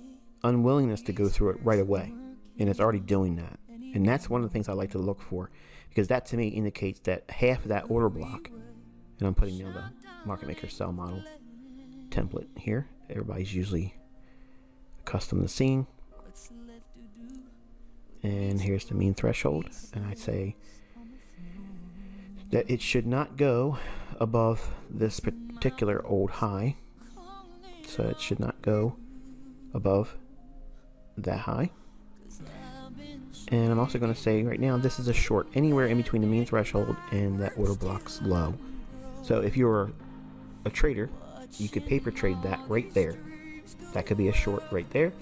Speaker 1: unwillingness to go through it right away, and it's already doing that. And that's one of the things I like to look for, because that to me indicates that half of that order block, and I'm putting down the market maker sell model template here. Everybody's usually accustomed to seeing. And here's the mean threshold, and I'd say that it should not go above this particular old high. So it should not go above that high. And I'm also going to say right now this is a short anywhere in between the mean threshold and that order block's low. So if you're a trader, you could paper trade that right there. That could be a short right there.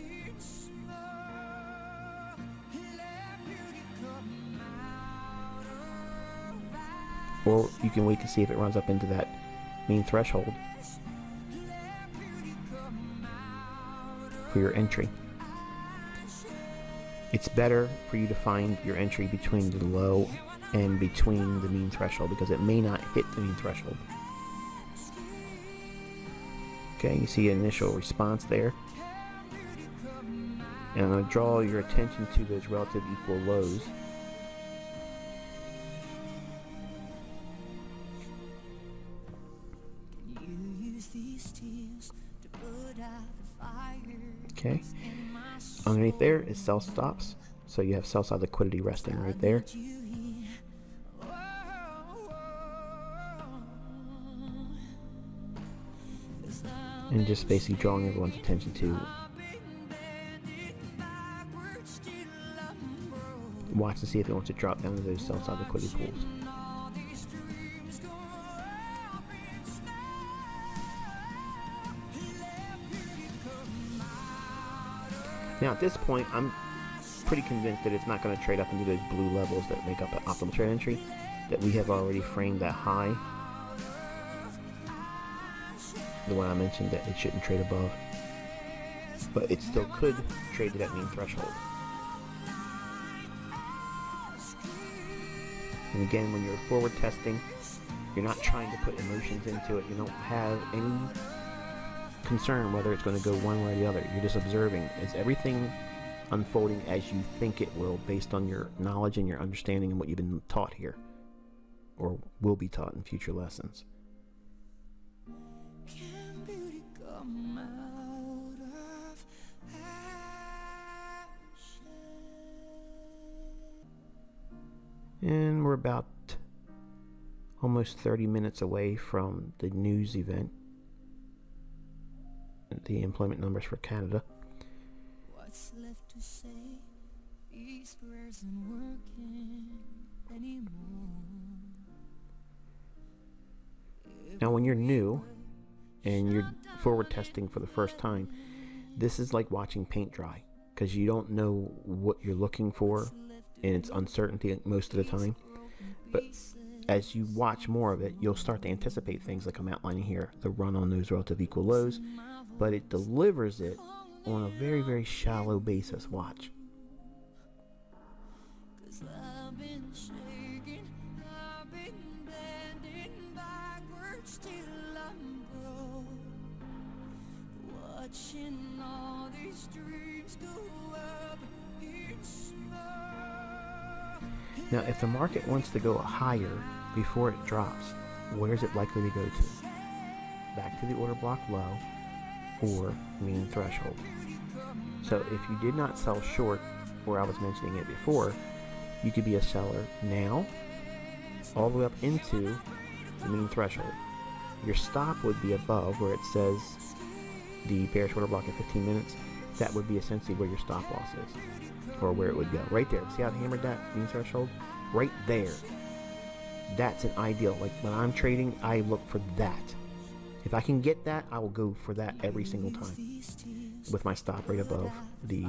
Speaker 1: Or you can wait to see if it runs up into that mean threshold for your entry. It's better for you to find your entry between the low and between the mean threshold, because it may not hit the mean threshold. Okay, you see an initial response there. And I'm going to draw your attention to those relative equal lows. Okay, underneath there is sell stops, so you have sell side liquidity resting right there. And just basically drawing everyone's attention to watch to see if it wants to drop down to those sell side liquidity pools. Now at this point, I'm pretty convinced that it's not going to trade up into those blue levels that make up an optimal trade entry, that we have already framed that high, the one I mentioned that it shouldn't trade above, but it still could trade to that mean threshold. And again, when you're forward testing, you're not trying to put emotions into it. You don't have any concern whether it's going to go one way or the other. You're just observing. Is everything unfolding as you think it will, based on your knowledge and your understanding and what you've been taught here, or will be taught in future lessons?
Speaker 2: Can beauty come out of ashes?
Speaker 1: And we're about almost 30 minutes away from the news event, the employment numbers for Canada.
Speaker 2: What's left to say? These prayers aren't working anymore.
Speaker 1: Now when you're new and you're forward testing for the first time, this is like watching paint dry, because you don't know what you're looking for and it's uncertainty most of the time. But as you watch more of it, you'll start to anticipate things like I'm outlining here, the run on those relative equal lows, but it delivers it on a very, very shallow basis. Watch.
Speaker 2: I've been shaking, I've been bending backwards till I'm broke, watching all these dreams go up in smoke.
Speaker 1: Now, if the market wants to go higher before it drops, where is it likely to go to? Back to the order block low or mean threshold. So if you did not sell short, where I was mentioning it before, you could be a seller now all the way up into the mean threshold. Your stop would be above where it says the bearish order block at 15 minutes. That would be essentially where your stop loss is, or where it would go. Right there. See how I hammered that mean threshold? Right there. That's an ideal. Like when I'm trading, I look for that. If I can get that, I will go for that every single time, with my stop right above the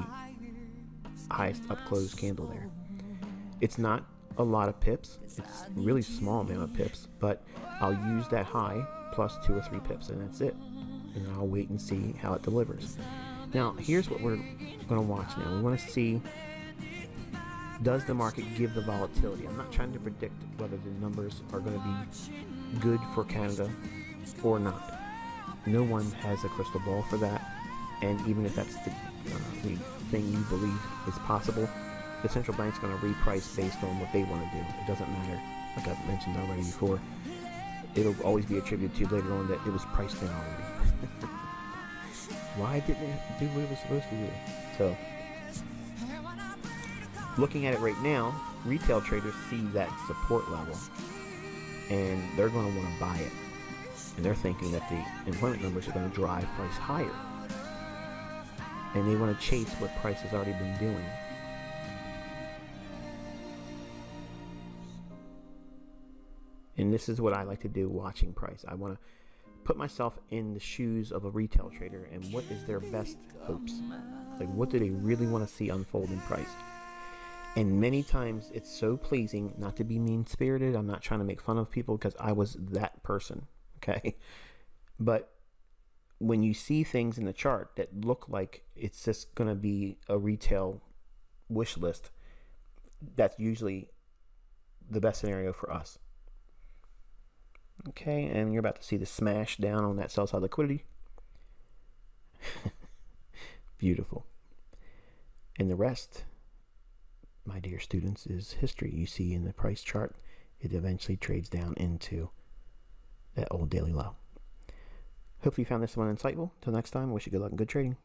Speaker 1: highest up close candle there. It's not a lot of pips. It's a really small amount of pips, but I'll use that high plus 2 or 3 pips, and that's it. And I'll wait and see how it delivers. Now, here's what we're going to watch now. We want to see, does the market give the volatility? I'm not trying to predict whether the numbers are going to be good for Canada or not. No one has a crystal ball for that. And even if that's the thing you believe is possible, the central bank's going to reprice based on what they want to do. It doesn't matter. Like I've mentioned already before, it'll always be attributed to later on that it was priced in already. Why didn't it do what it was supposed to do? So, looking at it right now, retail traders see that support level and they're going to want to buy it. And they're thinking that the employment numbers are going to drive price higher. And they want to chase what price has already been doing. And this is what I like to do watching price. I want to put myself in the shoes of a retail trader and what is their best hopes. Like, what do they really want to see unfold in price? And many times it's so pleasing, not to be mean-spirited. I'm not trying to make fun of people because I was that person, okay? But when you see things in the chart that look like it's just going to be a retail wish list, that's usually the best scenario for us. Okay, and you're about to see the smash down on that sell side liquidity. Beautiful. And the rest, my dear students, is history. You see in the price chart, it eventually trades down into that old daily low. Hopefully you found this one insightful. Till next time, I wish you good luck and good trading.